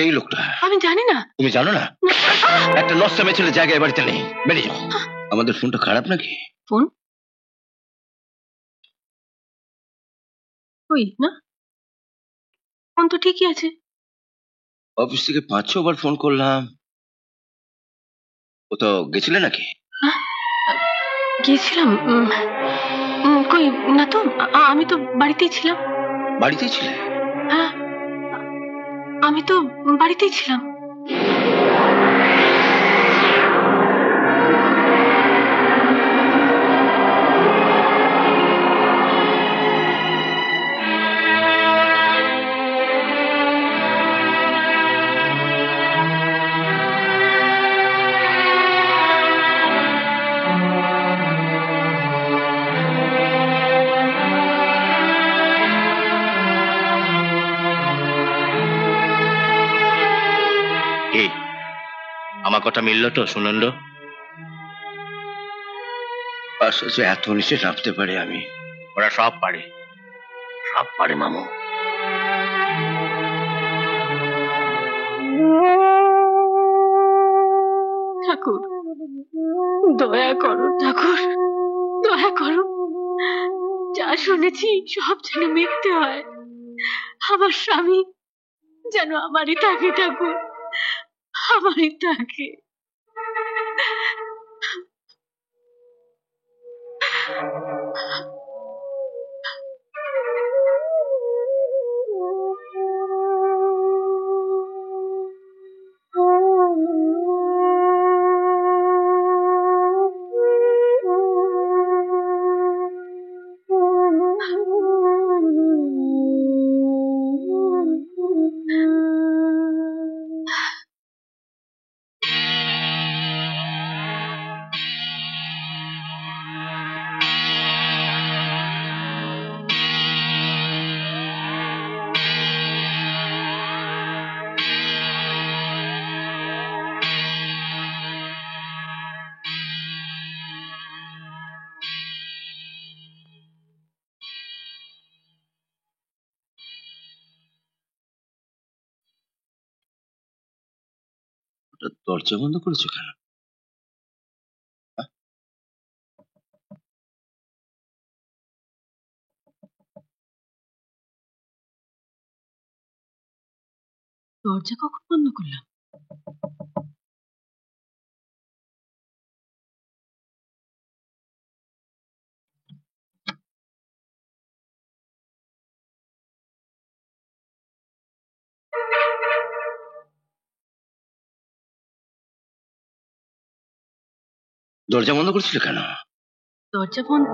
এই লোকটা আমি জানি না। তুমি জানো না? একটা নষ্টামে ছেলে জায়গায় বাড়িতে নেই, বেরিয়ে যাও। আমাদের ফোনটা খারাপ নাকি? ফোন ওই না, ফোন তো ঠিকই আছে। অফিস থেকে 5-6 বার ফোন করলাম। কোথাও গেছিলে নাকি? গিয়েছিলাম কই না তো, আমি তো বাড়িতেই ছিলাম। বাড়িতেই ছিলে? হ্যাঁ, আমি তো বাড়িতেই ছিলাম। আমার কথা মিলল তো সুনন্দ? আশ্চর্য, এত নিচে নামতে পারে আমি। ওরা সব পারে, সব পারে মামু। ঠাকুর দয়া করো, ঠাকুর দয়া করো। যা শুনেছি সব যেন মিথ্যে হয়। আমার স্বামী যেন আমারই থাকে, ঠাকুর আমারই থাকে। দরজা বন্ধ করেছো কেন? দরজা কখন বন্ধ করলাম? দরজা বন্ধ করছিল কেন? দরজা বন্ধ?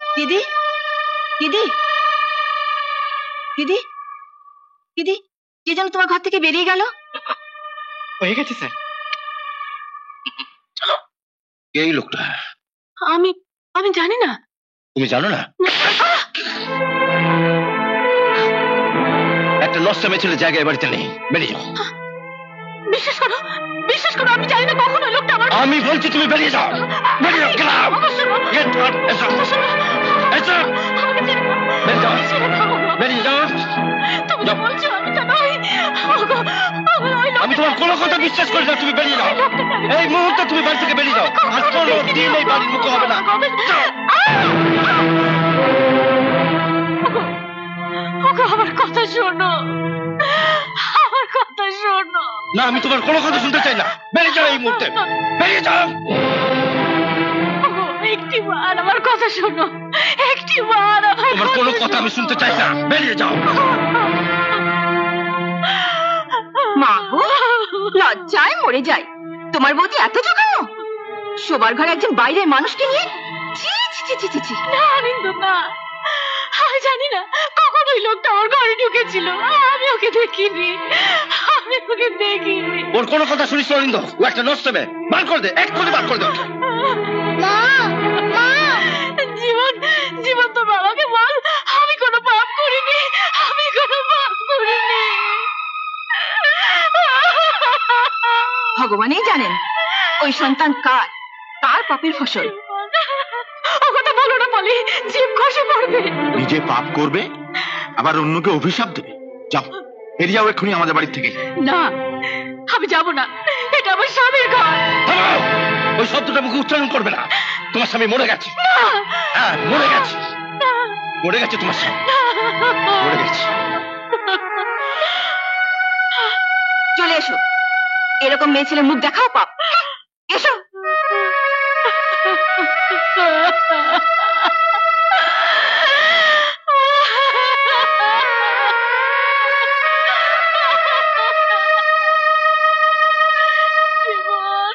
দিদি দিদি দিদি দিদি, কে যেন তোমার ঘর থেকে বেরিয়ে গেল। হয়ে গেছে স্যার। চলো। এই লোকটা আমি জানি না। তুমি জানো না? একটা নষ্টামে ছেলে জায়গায় বাড়িতে নেই, বেরিয়ে যাও। বিশ্বাস করো, বিশ্বাস করো, আমি জানি না কখনো লোকটা আমার। আমি বলছি তুমি বেরিয়ে যাও, বেরিয়ে যাও। বেরিয়ে যাও। আমি তোমার কোনো কথা বিশ্বাস করি না, তুমি বেরিয়ে যাও। এই মুহূর্তে তুমি বাড়ি থেকে বেরিয়ে যাও। আর কোনো দিন এই বাড়ির মুখে হবে না। আমার কথা শোনো, আমার কথা শোনো। না, আমি তোমার কোনো কথা শুনতে চাই না। বেরিয়ে যাও এই মুহূর্তে, বেরিয়ে যাও। একটিবার আমার কথা শোনো, একটিবার আমার। তোমার কোনো কথা আমি শুনতে চাই না, বেরিয়ে যাও। মা গো, লজ্জায় মরে যাই। তোমার বৌদি এত জঘন্য, শোবার ঘরে একজন বাইরের মানুষকে নিয়ে। ছি ছি ছি ছি ছি। না আনন্দ, না, আমি জানি না কখন ওই লোকটা আমার ঘরে ঢুকেছিল। আমি ওকে দেখিনি, আমি ওকে দেখিনি। ওর কোনো কথা শুনিস অরিন্দ? ও একটা নষ্টামে। বার করে দে, এক্ষুনি বার করে দে। মা, মা, জীবন, জীবন তোর বাবাকে বল আমি কোনো পাপ করিনি, আমি কোনো পাপ করিনি। ভগবানই জানেন ওই সন্তান কার, কার পাপের ফসল। ও কথা বলো না পলি, জীব খসে পড়বে। নিজে পাপ করবে আবার অন্যকে অভিশাপ দেবে। যাও, বেরিয়ে যাও এক্ষুনি আমাদের বাড়ি থেকে। না, আমি যাব না, এটা আমার স্বামীর ঘর। থামাও! ওই শব্দটা মুখে উচ্চারণ করবে না। তোমার স্বামী মরে গেছে। হ্যাঁ, মরে গেছে। মরে গেছে তোমার স্বামী, মরে গেছে। চলে এসো, এরকম মেয়ে ছেলে মুখ দেখাও পাপ। এসো। জীবন